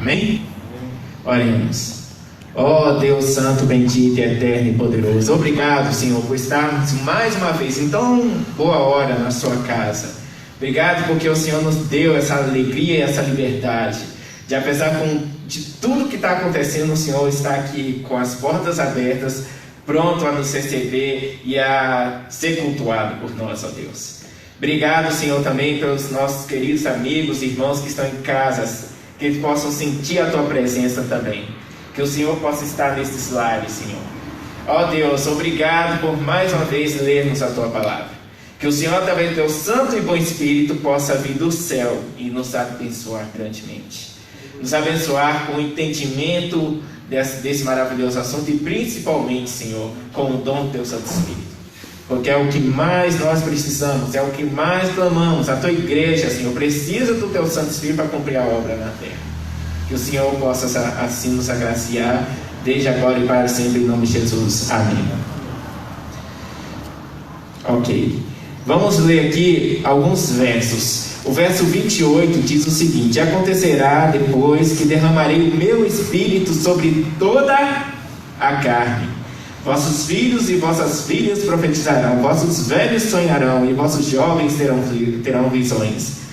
Amém? Oremos. Ó Deus Santo, bendito, eterno e poderoso, obrigado, Senhor, por estarmos mais uma vez em tão boa hora na sua casa. Obrigado porque o Senhor nos deu essa alegria e essa liberdade de, apesar de tudo que está acontecendo, o Senhor está aqui com as portas abertas, pronto a nos receber e a ser cultuado por nós, ó Deus. Obrigado, Senhor, também pelos nossos queridos amigos e irmãos que estão em casa, que eles possam sentir a Tua presença também. Que o Senhor possa estar nesses lares, Senhor. Ó Deus, obrigado por mais uma vez lermos a Tua palavra. Que o Senhor, através do Teu Santo e Bom Espírito, possa vir do céu e nos abençoar grandemente. Nos abençoar com o entendimento desse maravilhoso assunto e principalmente, Senhor, com o dom do Teu Santo Espírito. Porque é o que mais nós precisamos, é o que mais clamamos. A Tua igreja, Senhor, precisa do Teu Santo Espírito para cumprir a obra na terra. Que o Senhor possa assim nos agraciar, desde agora e para sempre, em nome de Jesus. Amém. Ok. Vamos ler aqui alguns versos. O verso 28 diz o seguinte: acontecerá depois que derramarei o meu espírito sobre toda a carne. Vossos filhos e vossas filhas profetizarão, vossos velhos sonharão e vossos jovens terão visões.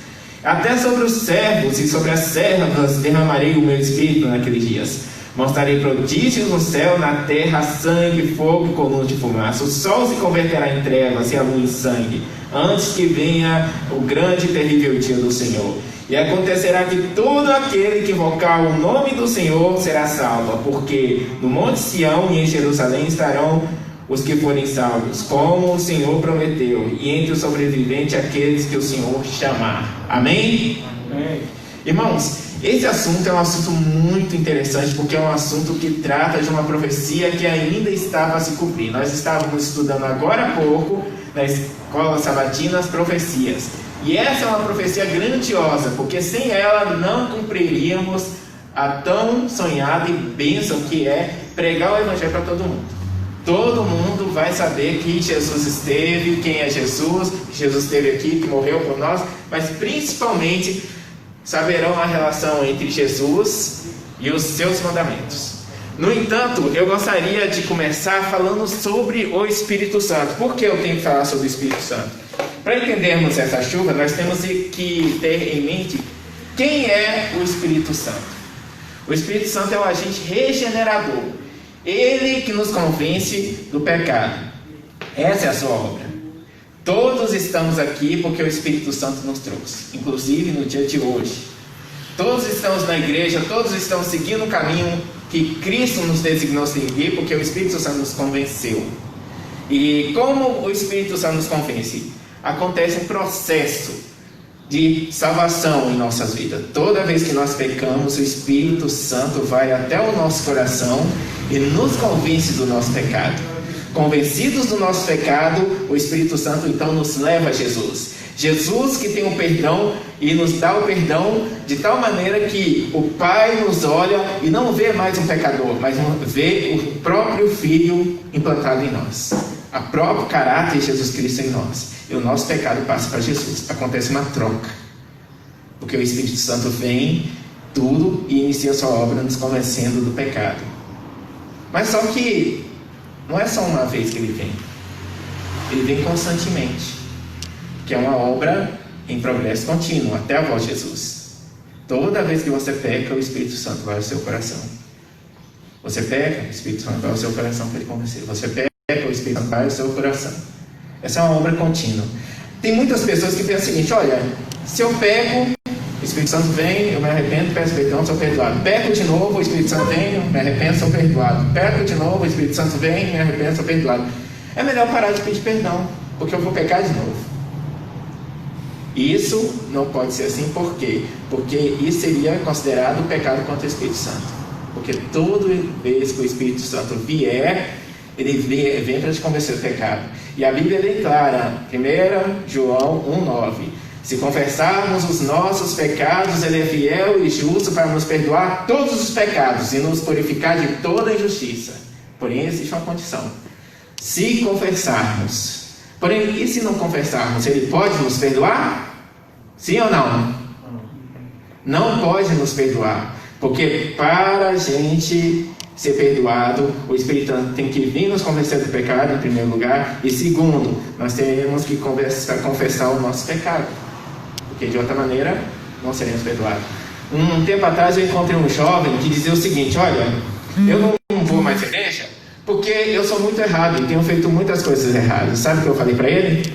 Até sobre os servos e sobre as servas derramarei o meu espírito naqueles dias. Mostrarei prodígios no céu, na terra, sangue, fogo e coluna de fumaça. O sol se converterá em trevas e a lua em sangue, antes que venha o grande e terrível dia do Senhor. E acontecerá que todo aquele que invocar o nome do Senhor será salvo, porque no monte Sião e em Jerusalém estarão os que forem salvos, como o Senhor prometeu, e entre os sobreviventes aqueles que o Senhor chamar. Amém? Amém. Irmãos, esse assunto é um assunto muito interessante, porque é um assunto que trata de uma profecia que ainda estava a se cumprir. Nós estávamos estudando agora há pouco, na escola sabatina, as profecias. E essa é uma profecia grandiosa, porque sem ela não cumpriríamos a tão sonhada e bênção que é pregar o Evangelho para todo mundo. Todo mundo vai saber que Jesus esteve, quem é Jesus, que Jesus esteve aqui, que morreu por nós, mas principalmente saberão a relação entre Jesus e os seus mandamentos. No entanto, eu gostaria de começar falando sobre o Espírito Santo. Por que eu tenho que falar sobre o Espírito Santo? Para entendermos essa chuva, nós temos que ter em mente quem é o Espírito Santo. O Espírito Santo é um agente regenerador. Ele que nos convence do pecado. Essa é a sua obra. Todos estamos aqui porque o Espírito Santo nos trouxe, inclusive no dia de hoje. Todos estamos na igreja, todos estamos seguindo o caminho que Cristo nos designou seguir, porque o Espírito Santo nos convenceu. E como o Espírito Santo nos convence? Acontece um processo de salvação em nossas vidas. Toda vez que nós pecamos, o Espírito Santo vai até o nosso coração e nos convence do nosso pecado. Convencidos do nosso pecado, o Espírito Santo então nos leva a Jesus. Jesus que tem o perdão e nos dá o perdão de tal maneira que o Pai nos olha e não vê mais um pecador, mas vê o próprio Filho implantado em nós. O próprio caráter de Jesus Cristo em nós. E o nosso pecado passa para Jesus. Acontece uma troca. Porque o Espírito Santo vem tudo e inicia sua obra nos convencendo do pecado. Mas só que não é só uma vez que ele vem. Ele vem constantemente. Que é uma obra em progresso contínuo, até a volta de Jesus. Toda vez que você peca, o Espírito Santo vai ao seu coração. Você peca, o Espírito Santo vai ao seu coração para ele convencer. Você peca, o Espírito Santo vai ao seu coração. Essa é uma obra contínua. Tem muitas pessoas que pensam o seguinte: olha, se eu peco, o Espírito Santo vem, eu me arrependo, peço perdão, sou perdoado. Peco de novo, o Espírito Santo vem, eu me arrependo, sou perdoado. Peco de novo, o Espírito Santo vem, me arrependo, sou perdoado. É melhor parar de pedir perdão, porque eu vou pecar de novo. Isso não pode ser assim, por quê? Porque isso seria considerado pecado contra o Espírito Santo. Porque toda vez que o Espírito Santo vier, ele vem para te convencer do pecado. E a Bíblia é bem clara, 1 João 1,9: se confessarmos os nossos pecados, ele é fiel e justo para nos perdoar todos os pecados e nos purificar de toda injustiça. Porém, existe uma condição: se confessarmos. Porém, e se não confessarmos, ele pode nos perdoar? Sim ou não? Não pode nos perdoar. Porque para a gente ser perdoado, o Espírito Santo tem que vir nos convencer do pecado, em primeiro lugar. E segundo, nós temos que confessar o nosso pecado. Porque de outra maneira, não seremos perdoados. Um tempo atrás eu encontrei um jovem que dizia o seguinte: olha, eu não vou mais à igreja porque eu sou muito errado e tenho feito muitas coisas erradas. Sabe o que eu falei para ele?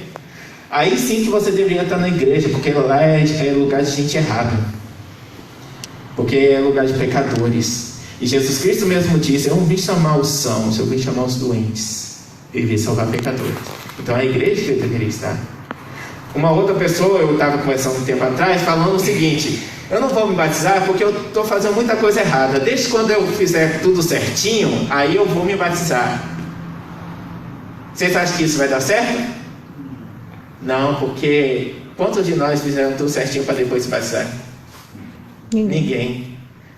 Aí sim que você deveria estar na igreja, porque lá é lugar de gente errada. Porque é lugar de pecadores. E Jesus Cristo mesmo disse: eu não vim chamar os sãos, eu vim chamar os doentes. Ele veio salvar pecadores. Então é a igreja que eu deveria estar. Uma outra pessoa, eu estava conversando um tempo atrás, falando o seguinte: eu não vou me batizar porque eu estou fazendo muita coisa errada. Desde quando eu fizer tudo certinho, aí eu vou me batizar. Vocês acham que isso vai dar certo? Não, porque quantos de nós fizeram tudo certinho para depois se batizar? Ninguém.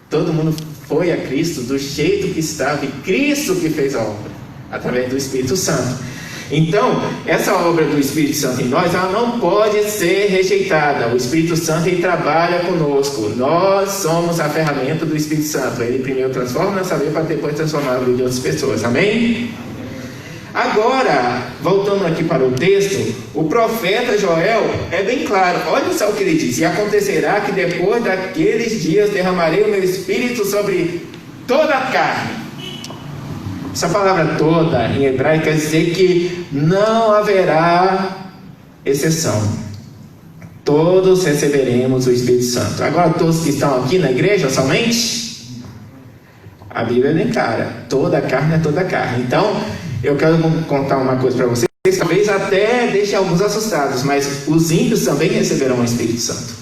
Todo mundo foi a Cristo do jeito que estava, e Cristo que fez a obra, através do Espírito Santo. Então, essa obra do Espírito Santo em nós, ela não pode ser rejeitada. O Espírito Santo, ele trabalha conosco. Nós somos a ferramenta do Espírito Santo. Ele primeiro transforma nossa vida para depois transformar a vida de outras pessoas. Amém? Agora, voltando aqui para o texto, o profeta Joel é bem claro. Olha só o que ele diz: e acontecerá que depois daqueles dias derramarei o meu Espírito sobre toda a carne. Essa palavra toda em hebraico quer dizer que não haverá exceção. Todos receberemos o Espírito Santo. Agora, todos que estão aqui na igreja somente? A Bíblia é bem clara: toda carne é toda carne. Então, eu quero contar uma coisa para vocês, talvez até deixe alguns assustados, mas os ímpios também receberão o Espírito Santo.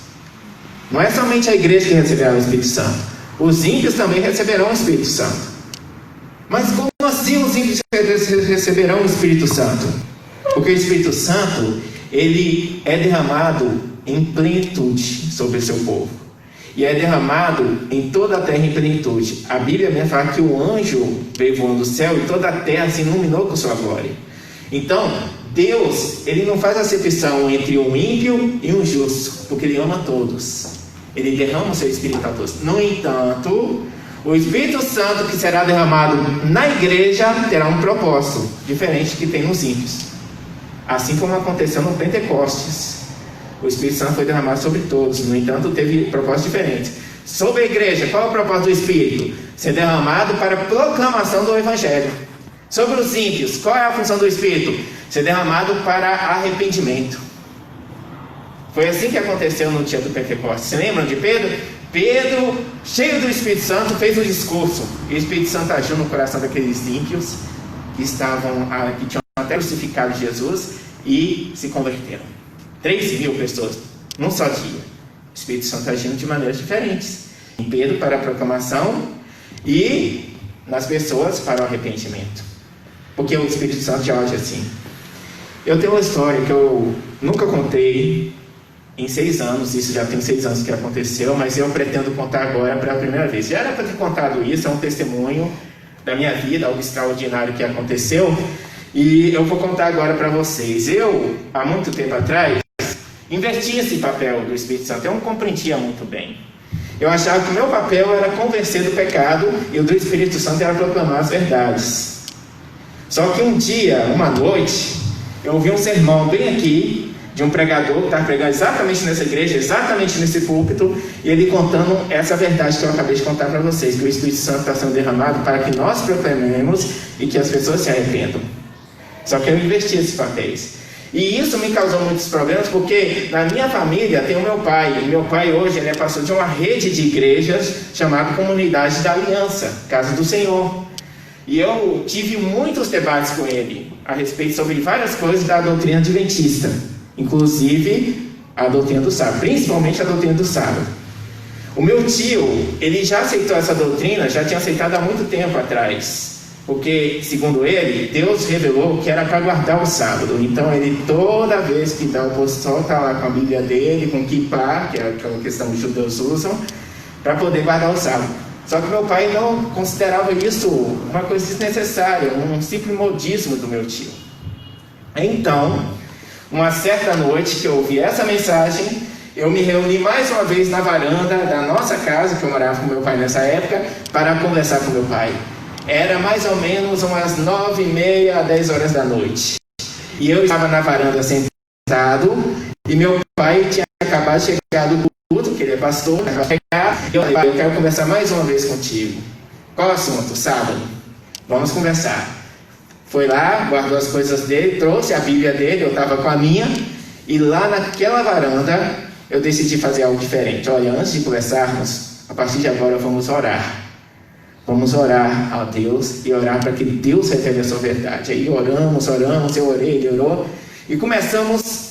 Não é somente a igreja que receberá o Espírito Santo, os ímpios também receberão o Espírito Santo. Mas como assim os ímpios receberão o Espírito Santo? Porque o Espírito Santo, ele é derramado em plenitude sobre o seu povo. E é derramado em toda a terra em plenitude. A Bíblia mesmo fala que o anjo veio voando do céu e toda a terra se iluminou com sua glória. Então, Deus, ele não faz acepção entre um ímpio e um justo, porque ele ama todos. Ele derrama o seu Espírito a todos. No entanto, o Espírito Santo que será derramado na igreja terá um propósito diferente que tem nos ímpios. Assim como aconteceu no Pentecostes. O Espírito Santo foi derramado sobre todos. No entanto, teve propósitos diferentes. Sobre a igreja, qual é o propósito do Espírito? Ser derramado para a proclamação do Evangelho. Sobre os ímpios, qual é a função do Espírito? Ser derramado para arrependimento. Foi assim que aconteceu no dia do Pentecostes. Se lembram de Pedro? Pedro, cheio do Espírito Santo, fez um discurso. E o Espírito Santo agiu no coração daqueles ímpios que tinham até crucificado Jesus e se converteram. 3.000 pessoas num só dia. O Espírito Santo agindo de maneiras diferentes. Em Pedro para a proclamação e nas pessoas para o arrependimento. Porque o Espírito Santo já age assim. Eu tenho uma história que eu nunca contei em 6 anos. Isso já tem 6 anos que aconteceu, mas eu pretendo contar agora pela primeira vez. Já era para ter contado isso, é um testemunho da minha vida, algo extraordinário que aconteceu. E eu vou contar agora para vocês. Eu, há muito tempo atrás, inverti esse papel do Espírito Santo. Eu não compreendia muito bem. Eu achava que o meu papel era convencer do pecado e o do Espírito Santo era proclamar as verdades. Só que um dia, uma noite, eu ouvi um sermão bem aqui de um pregador que estava pregando exatamente nessa igreja, exatamente nesse púlpito, e ele contando essa verdade que eu acabei de contar para vocês, que o Espírito Santo está sendo derramado para que nós proclamemos e que as pessoas se arrependam. Só que eu inverti esses papéis. E isso me causou muitos problemas, porque na minha família tem o meu pai. E meu pai hoje ele é pastor de uma rede de igrejas chamada Comunidade da Aliança, Casa do Senhor. E eu tive muitos debates com ele a respeito sobre várias coisas da doutrina adventista, inclusive a doutrina do sábado, principalmente a doutrina do sábado. O meu tio, ele já aceitou essa doutrina, já tinha aceitado há muito tempo atrás. Porque, segundo ele, Deus revelou que era para guardar o sábado. Então, ele toda vez que dá o postor, está lá com a Bíblia dele, com o kippah, que é aquela questão que os judeus usam, para poder guardar o sábado. Só que meu pai não considerava isso uma coisa desnecessária, um simples modismo do meu tio. Então, uma certa noite que eu ouvi essa mensagem, eu me reuni mais uma vez na varanda da nossa casa, que eu morava com meu pai nessa época, para conversar com meu pai. Era mais ou menos umas 9h30 a 10 horas da noite. E eu estava na varanda sentado, e meu pai tinha acabado de chegar do culto, que ele é pastor, vai chegar, e eu falei, pai, eu quero conversar mais uma vez contigo. Qual o assunto? Sábado. Vamos conversar. Foi lá, guardou as coisas dele, trouxe a Bíblia dele, eu estava com a minha, e lá naquela varanda eu decidi fazer algo diferente. Olha, antes de conversarmos, a partir de agora vamos orar. Vamos orar a Deus e orar para que Deus revele a sua verdade. Aí oramos, eu orei, ele orou, e começamos.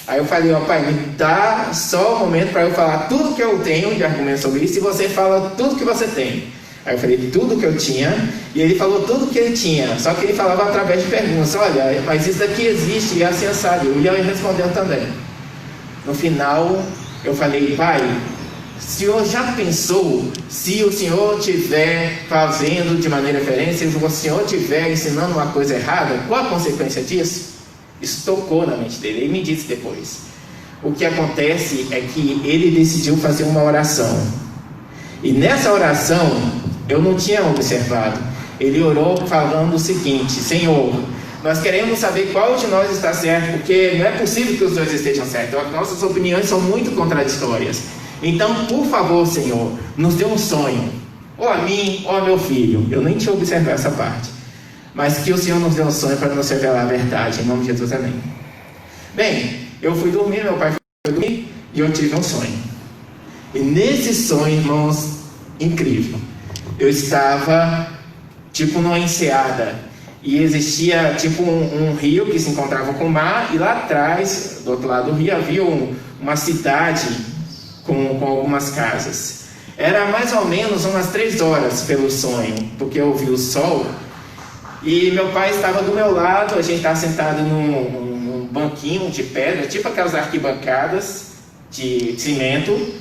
Aí eu falei, ó pai, me dá só um momento para eu falar tudo que eu tenho de argumento sobre isso, e você fala tudo que você tem. Aí eu falei tudo que eu tinha, e ele falou tudo que ele tinha, só que ele falava através de perguntas. Olha, mas isso daqui existe, e é assim assado. E ele respondeu também. No final, eu falei, pai, o senhor já pensou, se o senhor estiver fazendo de maneira diferente, se o senhor estiver ensinando uma coisa errada, qual a consequência disso? Isso tocou na mente dele, ele me disse depois. O que acontece é que ele decidiu fazer uma oração. E nessa oração, eu não tinha observado. Ele orou falando o seguinte: Senhor, nós queremos saber qual de nós está certo, porque não é possível que os dois estejam certos. Nossas opiniões são muito contraditórias. Então, por favor, Senhor, nos dê um sonho, ou a mim, ou a meu filho. Eu nem tinha observado essa parte. Mas que o Senhor nos dê um sonho para nos revelar a verdade. Em nome de Jesus, amém. Bem, eu fui dormir, meu pai foi dormir, e eu tive um sonho. E nesse sonho, irmãos, incrível, eu estava tipo numa enseada, e existia tipo um rio que se encontrava com o mar, e lá atrás, do outro lado do rio, havia uma cidade com algumas casas. Era mais ou menos umas 3 horas pelo sonho, porque eu vi o sol, e meu pai estava do meu lado, a gente estava sentado num banquinho de pedra, tipo aquelas arquibancadas de cimento,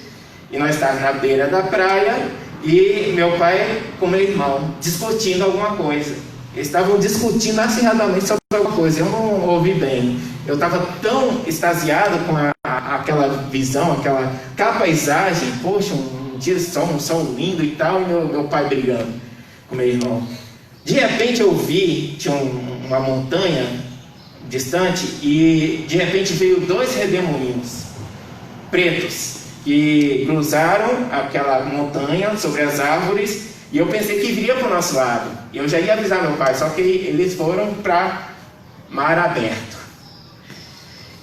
e nós estávamos na beira da praia, e meu pai com meu irmão discutindo alguma coisa. Eles estavam discutindo acirradamente sobre alguma coisa. Eu não ouvi bem. Eu estava tão extasiado com aquela visão, aquela paisagem. Poxa, um dia um sol lindo e tal, e meu pai brigando com meu irmão. De repente eu vi, tinha uma montanha distante, e de repente veio 2 redemoinhos pretos que cruzaram aquela montanha sobre as árvores, e eu pensei que viria para o nosso lado. E eu já ia avisar meu pai, só que eles foram para mar aberto.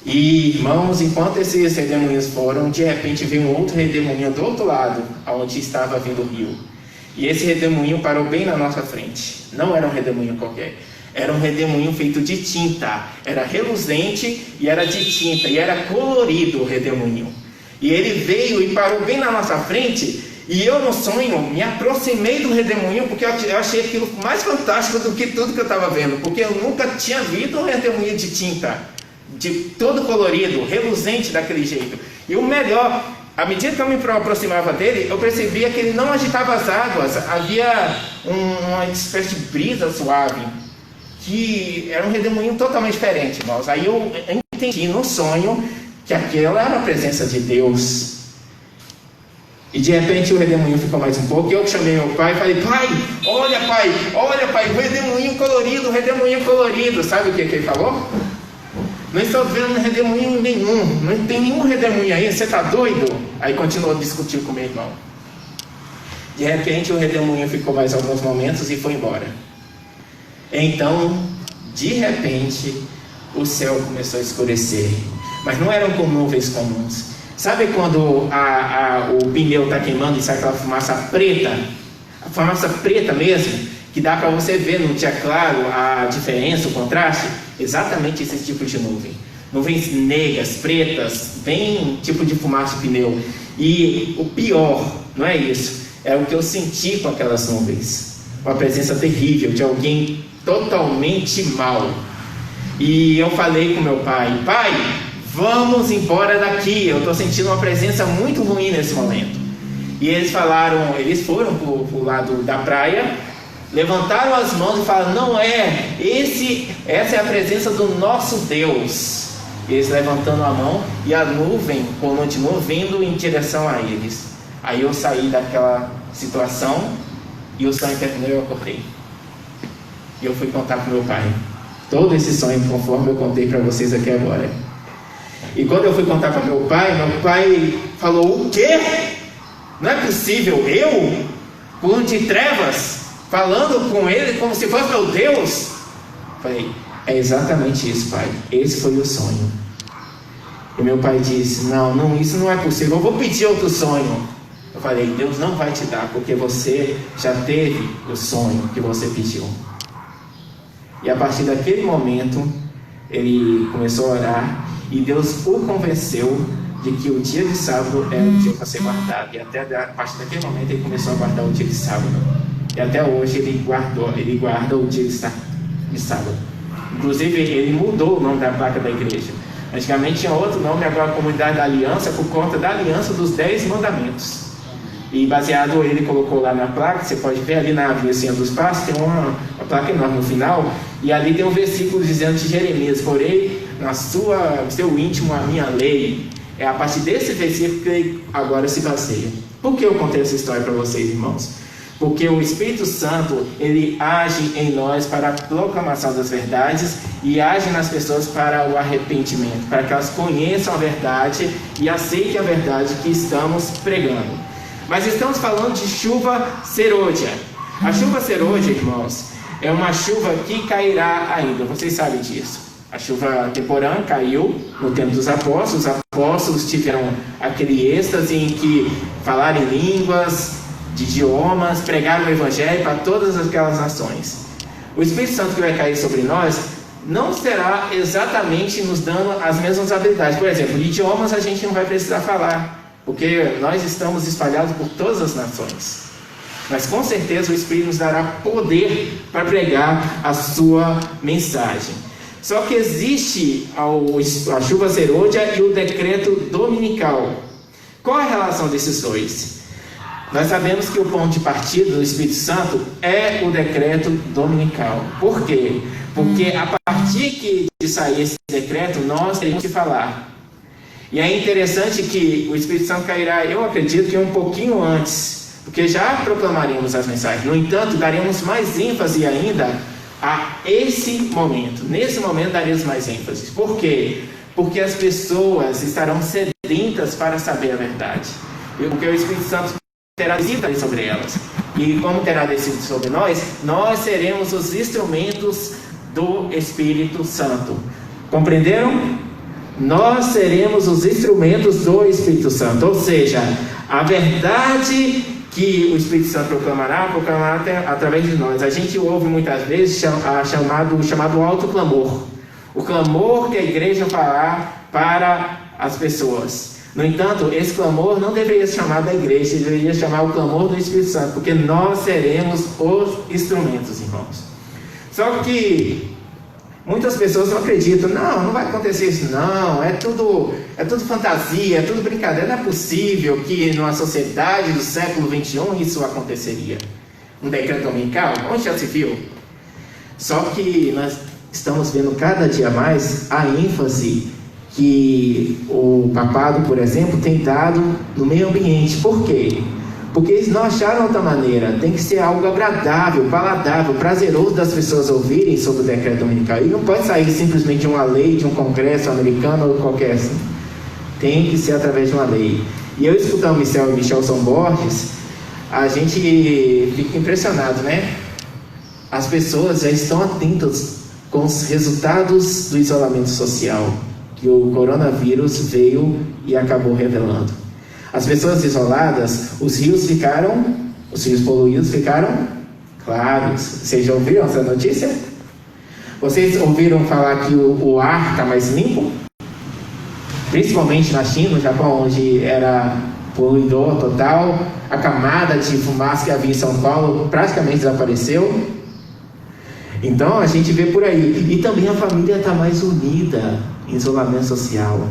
E, irmãos, enquanto esses redemoinhos foram, de repente veio um outro redemoinho do outro lado, onde estava vindo o rio. E esse redemoinho parou bem na nossa frente. Não era um redemoinho qualquer. Era um redemoinho feito de tinta. Era reluzente e era de tinta. E era colorido o redemoinho. E ele veio e parou bem na nossa frente. E eu, no sonho, me aproximei do redemoinho, porque eu achei aquilo mais fantástico do que tudo que eu estava vendo. Porque eu nunca tinha visto um redemoinho de tinta, de todo colorido, reluzente daquele jeito. E o melhor, à medida que eu me aproximava dele, eu percebia que ele não agitava as águas. Havia uma espécie de brisa suave, que era um redemoinho totalmente diferente, irmãos. Aí eu entendi no sonho que aquela era a presença de Deus. E de repente o redemoinho ficou mais um pouco, e eu chamei meu pai e falei: pai, olha pai, o redemoinho colorido. Sabe o que ele falou? Não estou vendo redemoinho nenhum, não tem nenhum redemoinho aí, você está doido? Aí continuou a discutir com meu irmão. De repente o redemoinho ficou mais alguns momentos e foi embora. Então, de repente, o céu começou a escurecer, mas não eram com nuvens comuns. Sabe quando o pneu está queimando e sai aquela fumaça preta? A fumaça preta mesmo, que dá para você ver no dia claro a diferença, o contraste? Exatamente esse tipo de nuvem. Nuvens negras, pretas, bem tipo de fumaça de pneu. E o pior, não é isso, é o que eu senti com aquelas nuvens. Uma presença terrível de alguém totalmente mal. E eu falei com meu pai: pai, vamos embora daqui, eu estou sentindo uma presença muito ruim nesse momento. E eles foram para o lado da praia, levantaram as mãos e falaram: não é, essa é a presença do nosso Deus. eles levantando a mão e a nuvem continuou vindo em direção a eles. Aí eu saí daquela situação e o sonho terminou e eu acordei. E eu fui contar para o meu pai todo esse sonho, conforme eu contei para vocês aqui agora. E quando eu fui contar para meu pai falou: o quê? Não é possível, eu, plano de trevas, falando com ele como se fosse meu Deus? Falei: é exatamente isso, pai, esse foi o sonho. E meu pai disse: não, isso não é possível, eu vou pedir outro sonho. Eu falei: Deus não vai te dar, porque você já teve o sonho que você pediu. E a partir daquele momento, ele começou a orar, e Deus o convenceu de que o dia de sábado era o dia para ser guardado. E até a partir daquele momento ele começou a guardar o dia de sábado. E até hoje ele guarda o dia de sábado. Inclusive ele mudou o nome da placa da igreja. Antigamente tinha outro nome, agora a Comunidade da Aliança, por conta da aliança dos 10 mandamentos. E baseado, ele colocou lá na placa, você pode ver ali na Avenida dos Passos, tem uma placa enorme no final, e ali tem um versículo dizendo de Jeremias: porém no seu íntimo a minha lei. É a partir desse versículo que agora se baseia. Por que eu contei essa história para vocês, irmãos? Porque o Espírito Santo, ele age em nós para a proclamação das verdades e age nas pessoas para o arrependimento, para que elas conheçam a verdade e aceitem a verdade que estamos pregando. Mas estamos falando de chuva serôdia. A chuva serôdia, irmãos, é uma chuva que cairá ainda. Vocês sabem disso. A chuva temporânea caiu no tempo dos apóstolos. Os apóstolos tiveram aquele êxtase em que falaram em línguas, de idiomas, pregaram o evangelho para todas aquelas nações. O Espírito Santo que vai cair sobre nós não será exatamente nos dando as mesmas habilidades. Por exemplo, de idiomas a gente não vai precisar falar, porque nós estamos espalhados por todas as nações. Mas com certeza o Espírito nos dará poder para pregar a sua mensagem. Só que existe a chuva serôdia e o decreto dominical. Qual a relação desses dois? Nós sabemos que o ponto de partida do Espírito Santo é o decreto dominical. Por quê? Porque a partir de sair esse decreto, nós teremos que falar. E é interessante que o Espírito Santo cairá, eu acredito que um pouquinho antes, porque já proclamaremos as mensagens. No entanto, daremos mais ênfase ainda a esse momento. Nesse momento daremos mais ênfase. Por quê? Porque as pessoas estarão sedentas para saber a verdade. Porque o Espírito Santo terá decidido sobre elas. E como terá decidido sobre nós, nós seremos os instrumentos do Espírito Santo. Compreenderam? Nós seremos os instrumentos do Espírito Santo. Ou seja, a verdade que o Espírito Santo proclamará através de nós. A gente ouve muitas vezes o chamado alto clamor. O clamor que a igreja fará para as pessoas. No entanto, esse clamor não deveria ser chamado da igreja, deveria chamar o clamor do Espírito Santo, porque nós seremos os instrumentos, irmãos. Só que muitas pessoas não acreditam. Não vai acontecer isso, não. É tudo fantasia, é tudo brincadeira. Não é possível que numa sociedade do século XXI isso aconteceria. Um decreto dominical? Onde já se viu? Só que nós estamos vendo cada dia mais a ênfase que o papado, por exemplo, tem dado no meio ambiente. Por quê? Porque eles não acharam outra maneira. Tem que ser algo agradável, palatável, prazeroso das pessoas ouvirem sobre o decreto dominical. E não pode sair simplesmente de uma lei, de um congresso americano ou qualquer assim. Tem que ser através de uma lei. E eu escutando o Michelson Borges, a gente fica impressionado, né? As pessoas já estão atentas com os resultados do isolamento social que o coronavírus veio e acabou revelando. As pessoas isoladas, os rios poluídos ficaram claros. Vocês já ouviram essa notícia? Vocês ouviram falar que o ar está mais limpo? Principalmente na China, no Japão, onde era poluidor total. A camada de fumaça que havia em São Paulo praticamente desapareceu. Então a gente vê por aí. E também a família está mais unida em isolamento social.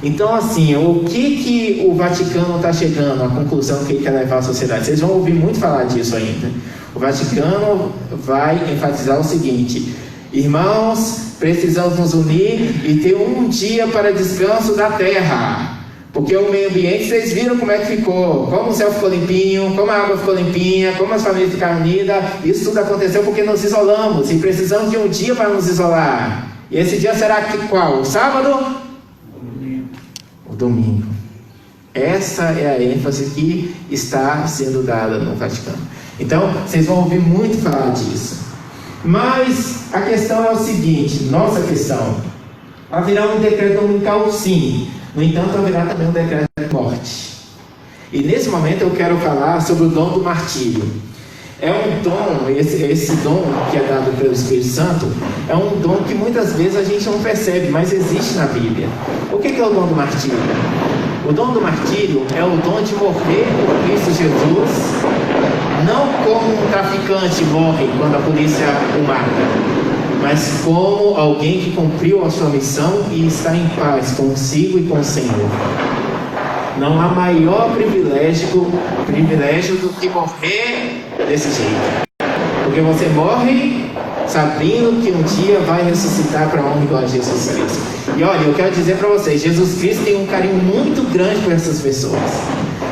Então, assim, o que o Vaticano está chegando, a conclusão que ele quer levar à sociedade? Vocês vão ouvir muito falar disso ainda. O Vaticano vai enfatizar o seguinte: Irmãos, precisamos nos unir e ter um dia para descanso da terra. Porque o meio ambiente, vocês viram como é que ficou. Como o céu ficou limpinho, como a água ficou limpinha, como as famílias ficaram unidas. Isso tudo aconteceu porque nos isolamos. E precisamos de um dia para nos isolar. E esse dia será qual? O sábado? O domingo. Essa é a ênfase que está sendo dada no Vaticano. Então, vocês vão ouvir muito falar disso. Mas a questão é o seguinte, nossa questão. Haverá um decreto dominical, sim. No entanto, haverá também um decreto de morte. E nesse momento eu quero falar sobre o dom do martírio. É um dom, esse dom que é dado pelo Espírito Santo, é um dom que muitas vezes a gente não percebe, mas existe na Bíblia. O que é o dom do martírio? O dom do martírio é o dom de morrer por Cristo Jesus, não como um traficante morre quando a polícia o mata, mas como alguém que cumpriu a sua missão e está em paz consigo e com o Senhor. Não há maior privilégio do que morrer desse jeito. Porque você morre sabendo que um dia vai ressuscitar para a honra e glória de Jesus Cristo. E olha, eu quero dizer para vocês, Jesus Cristo tem um carinho muito grande por essas pessoas.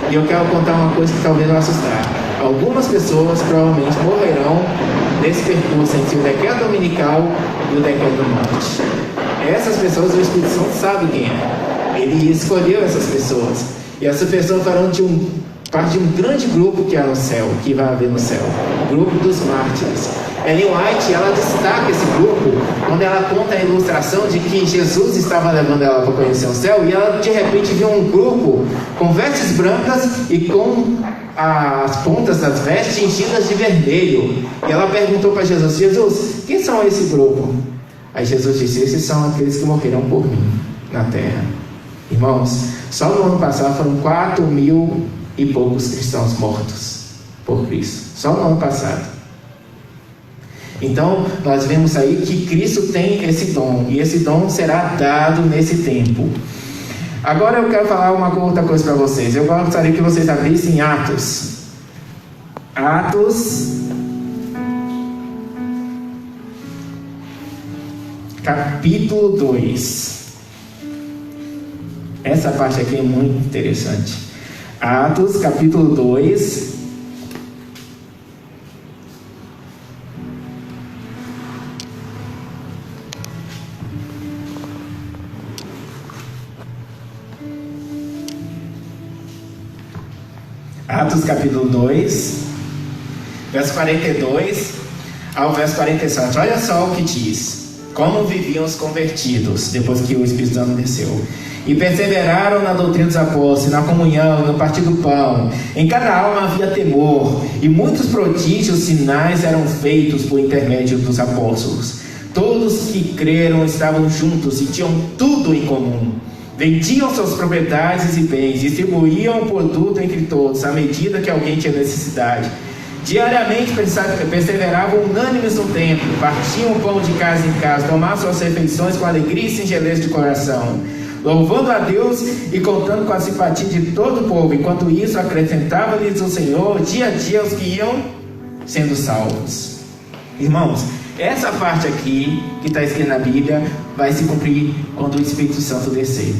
E eu quero contar uma coisa que talvez vai assustar. Algumas pessoas provavelmente morrerão nesse percurso entre o decreto dominical e o decreto da morte. Essas pessoas, o Espírito Santo sabe quem é. Ele escolheu essas pessoas. E essas pessoas farão parte de um grande grupo que há no céu, que vai haver no céu. O grupo dos mártires. Ellen White, ela destaca esse grupo quando ela conta a ilustração de que Jesus estava levando ela para conhecer o céu, e ela de repente viu um grupo com vestes brancas e com as pontas das vestes tingidas de vermelho. E ela perguntou para Jesus: Jesus, quem são esse grupo? Aí Jesus disse: esses são aqueles que morreram por mim na terra. Irmãos, só no ano passado foram 4.000 e poucos cristãos mortos por Cristo. Só no ano passado. Então, nós vemos aí que Cristo tem esse dom. E esse dom será dado nesse tempo. Agora eu quero falar uma outra coisa para vocês. Eu gostaria que vocês abrissem Atos. Atos, capítulo 2. Essa parte aqui é muito interessante. Atos, capítulo 2. Atos, capítulo 2, verso 42 ao verso 47. Olha só o que diz. Como viviam os convertidos depois que o Espírito Santo desceu. E perseveraram na doutrina dos apóstolos, na comunhão, no partir do pão. Em cada alma havia temor, e muitos prodígios, sinais eram feitos por intermédio dos apóstolos. Todos que creram estavam juntos e tinham tudo em comum. Vendiam suas propriedades e bens, distribuíam o produto entre todos, à medida que alguém tinha necessidade. Diariamente perseveravam unânimes no templo, partiam o pão de casa em casa, tomavam suas refeições com alegria e singeleza de coração, louvando a Deus e contando com a simpatia de todo o povo. Enquanto isso, acrescentava-lhes o Senhor dia a dia os que iam sendo salvos. Irmãos, essa parte aqui que está escrita na Bíblia vai se cumprir quando o Espírito Santo descer.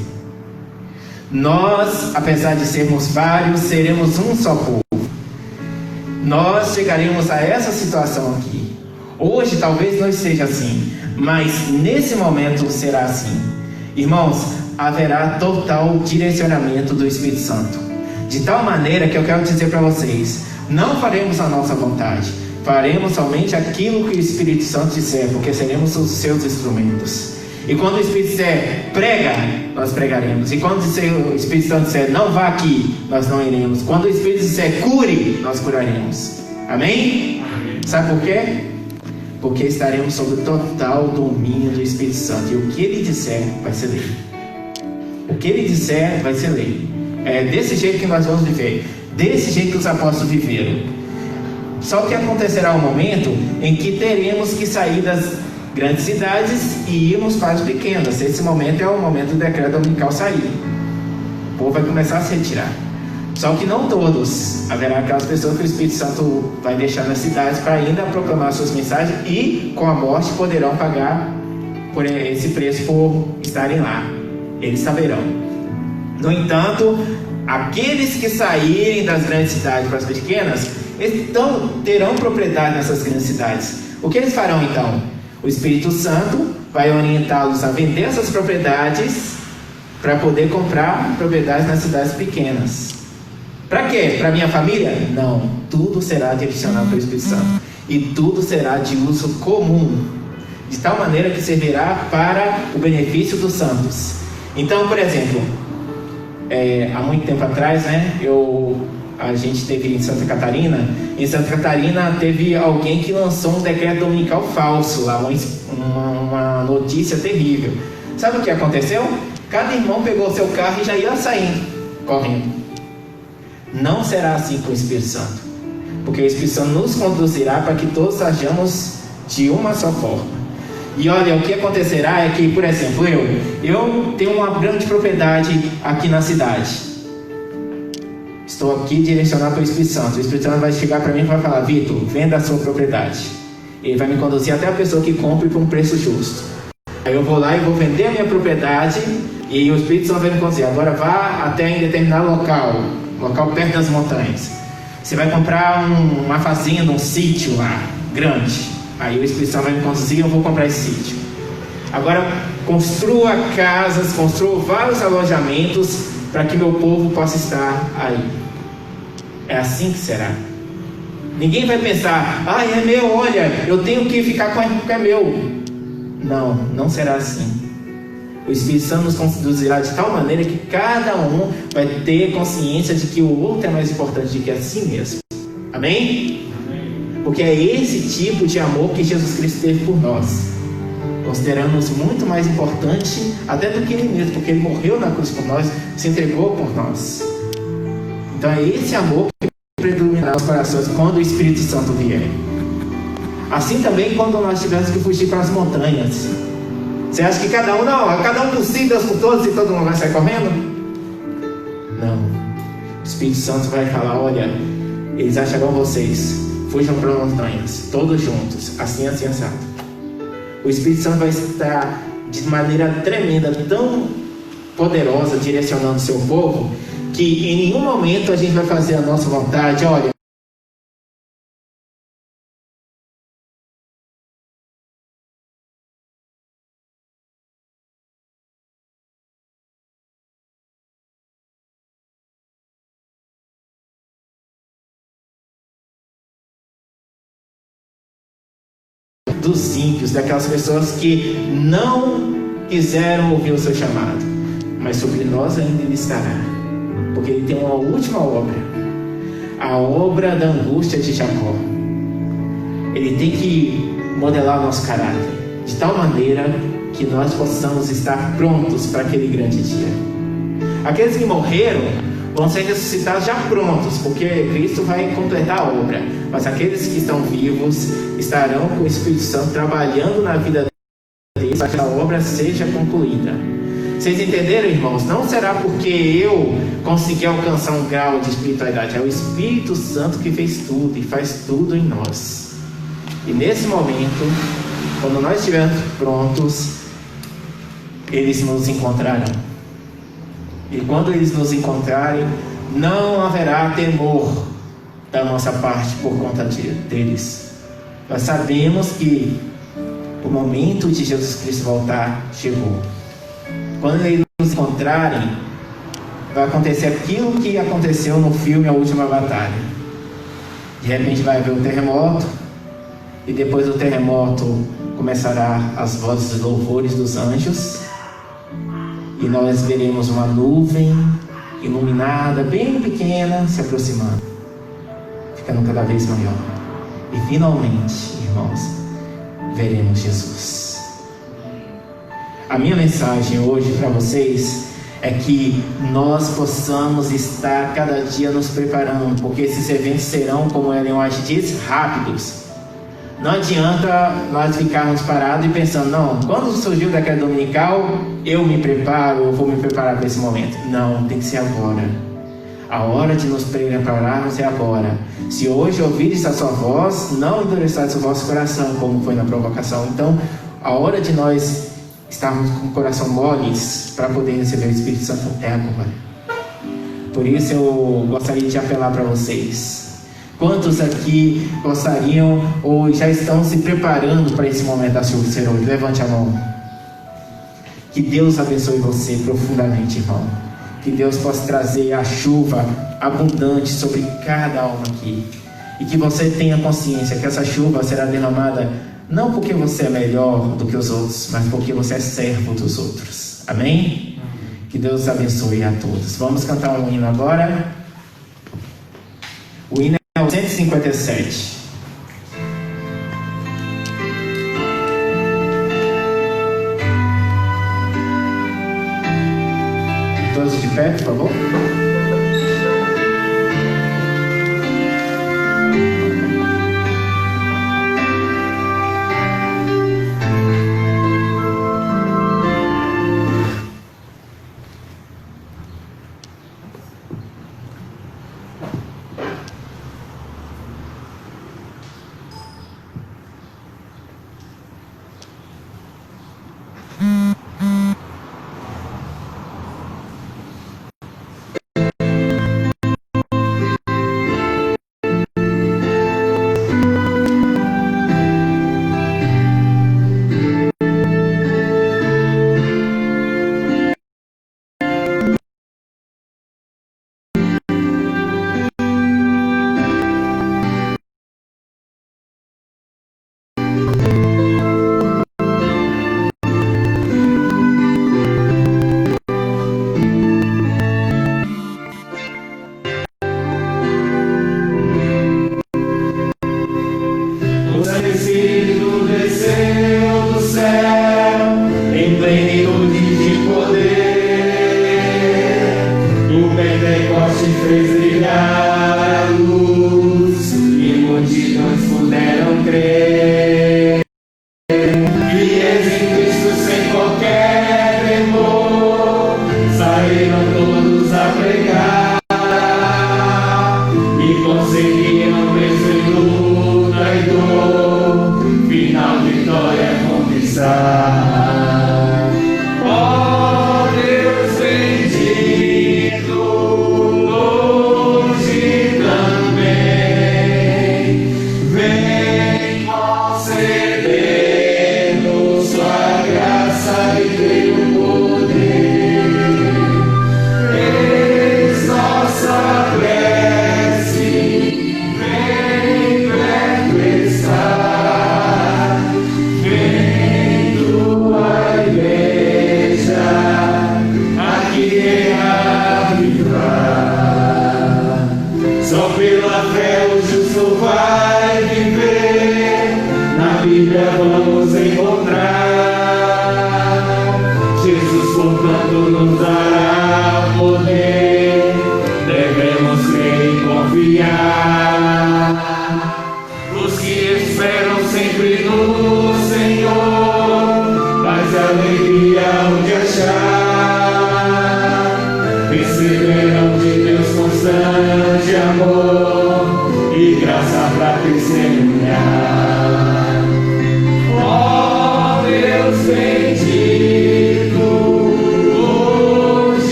Nós, apesar de sermos vários, seremos um só povo. Nós chegaremos a essa situação aqui. Hoje talvez não seja assim, mas nesse momento será assim. Irmãos, haverá total direcionamento do Espírito Santo, de tal maneira que eu quero dizer para vocês: não faremos a nossa vontade, faremos somente aquilo que o Espírito Santo disser, porque seremos os seus instrumentos. E quando o Espírito disser prega, nós pregaremos. E quando o Espírito Santo disser não vá aqui, nós não iremos. Quando o Espírito disser cure, nós curaremos. Amém? Sabe por quê? Porque estaremos sob o total domínio do Espírito Santo. E o que ele disser vai ser lei. O que ele disser vai ser lei. É desse jeito que nós vamos viver. Desse jeito que os apóstolos viveram. Só que acontecerá um momento em que teremos que sair das grandes cidades e irmos para as pequenas. Esse momento é o momento do decreto dominical sair. O povo vai começar a se retirar. Só que não todos. Haverá aquelas pessoas que o Espírito Santo vai deixar nas cidades para ainda proclamar suas mensagens e com a morte poderão pagar por esse preço por estarem lá. Eles saberão. No entanto, aqueles que saírem das grandes cidades para as pequenas, terão propriedade nessas grandes cidades. O que eles farão então? O Espírito Santo vai orientá-los a vender essas propriedades para poder comprar propriedades nas cidades pequenas. Para quê? Para minha família? Não. Tudo será direcionado pelo Espírito Santo. E tudo será de uso comum, de tal maneira que servirá para o benefício dos santos. Então, por exemplo, há muito tempo atrás, a gente teve em Santa Catarina. Em Santa Catarina teve alguém que lançou um decreto dominical falso lá, uma notícia terrível. Sabe o que aconteceu? Cada irmão pegou seu carro e já ia saindo, correndo. Não será assim com o Espírito Santo, porque o Espírito Santo nos conduzirá para que todos sejamos de uma só forma. E olha, o que acontecerá é que, por exemplo, eu tenho uma grande propriedade aqui na cidade. Estou aqui direcionado pelo Espírito Santo. O Espírito Santo vai chegar para mim e vai falar: Vitor, venda a sua propriedade. Ele vai me conduzir até a pessoa que compre por um preço justo. Aí eu vou lá e vou vender a minha propriedade, e o Espírito Santo vai me conduzir: agora vá até em determinado local perto das montanhas. Você vai comprar uma fazenda, um sítio lá, grande. Aí o Espírito Santo vai me conduzir e eu vou comprar esse sítio. Agora construa casas, construa vários alojamentos para que meu povo possa estar aí. É assim que será. Ninguém vai pensar: é meu, olha, eu tenho que ficar com o que é meu. Não será assim. O Espírito Santo nos conduzirá de tal maneira que cada um vai ter consciência de que o outro é mais importante do que a si mesmo. Amém? Porque é esse tipo de amor que Jesus Cristo teve por nós. Consideramos muito mais importante até do que Ele mesmo, porque Ele morreu na cruz por nós, se entregou por nós. Então é esse amor que predominará os corações quando o Espírito Santo vier. Assim também quando nós tivermos que fugir para as montanhas. Você acha que cada um por si, Deus por todos, e todo mundo vai sair correndo? Não. O Espírito Santo vai falar: olha, eles acharão vocês, fujam para as montanhas, todos juntos, assim, assado. O Espírito Santo vai estar de maneira tremenda, tão poderosa, direcionando o seu povo, que em nenhum momento a gente vai fazer a nossa vontade. Olha, dos ímpios, daquelas pessoas que não quiseram ouvir o seu chamado, mas sobre nós ainda Ele estará, porque Ele tem uma última obra, a obra da angústia de Jacó. Ele tem que modelar o nosso caráter de tal maneira que nós possamos estar prontos para aquele grande dia. Aqueles que morreram vão ser ressuscitados já prontos, porque Cristo vai completar a obra. Mas aqueles que estão vivos estarão com o Espírito Santo trabalhando na vida deles para que a obra seja concluída. Vocês entenderam, irmãos? Não será porque eu consegui alcançar um grau de espiritualidade. É o Espírito Santo que fez tudo e faz tudo em nós. E nesse momento, quando nós estivermos prontos, eles nos encontrarão. E quando eles nos encontrarem, não haverá temor da nossa parte por conta deles. Nós sabemos que o momento de Jesus Cristo voltar chegou. Quando eles nos encontrarem, vai acontecer aquilo que aconteceu no filme A Última Batalha. De repente vai haver um terremoto, e depois do terremoto começará as vozes dos louvores dos anjos, e nós veremos uma nuvem iluminada, bem pequena, se aproximando, ficando cada vez maior. E finalmente, irmãos, veremos Jesus. A minha mensagem hoje para vocês é que nós possamos estar cada dia nos preparando, porque esses eventos serão, como Ellen White diz, rápidos. Não adianta nós ficarmos parados e pensando: não, quando surgiu o decreto dominical, eu me preparo, eu vou me preparar para esse momento. Não, tem que ser agora. A hora de nos prepararmos é agora. Se hoje ouvires a sua voz, não endureçais o vosso coração, como foi na provocação. Então, a hora de nós estarmos com o coração moles para poder receber o Espírito Santo é agora. Por isso eu gostaria de apelar para vocês. Quantos aqui gostariam ou já estão se preparando para esse momento da chuva do Senhor? Levante a mão. Que Deus abençoe você profundamente, irmão. Que Deus possa trazer a chuva abundante sobre cada alma aqui. E que você tenha consciência que essa chuva será derramada não porque você é melhor do que os outros, mas porque você é servo dos outros. Amém? Que Deus abençoe a todos. Vamos cantar um hino agora. O hino é o 157. Todos de pé, por favor.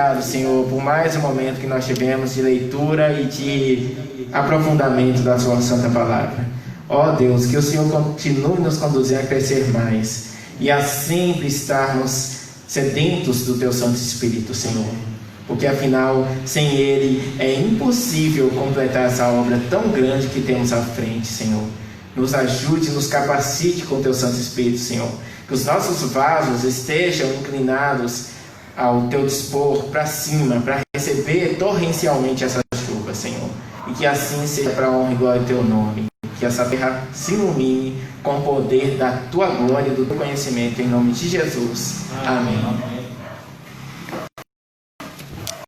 Obrigado, Senhor, por mais um momento que nós tivemos de leitura e de aprofundamento da sua santa palavra. Ó Deus, que o Senhor continue nos conduzindo a crescer mais e a sempre estarmos sedentos do teu Santo Espírito, Senhor, porque afinal, sem ele é impossível completar essa obra tão grande que temos à frente, Senhor. nos ajude, nos capacite com Teu Santo Espírito, Senhor. Que os nossos vasos estejam inclinados ao Teu dispor para cima, para receber torrencialmente essa chuva, Senhor. E que assim seja para a honra e glória do Teu nome. Que essa terra se ilumine com o poder da Tua glória e do Teu conhecimento, em nome de Jesus. Amém.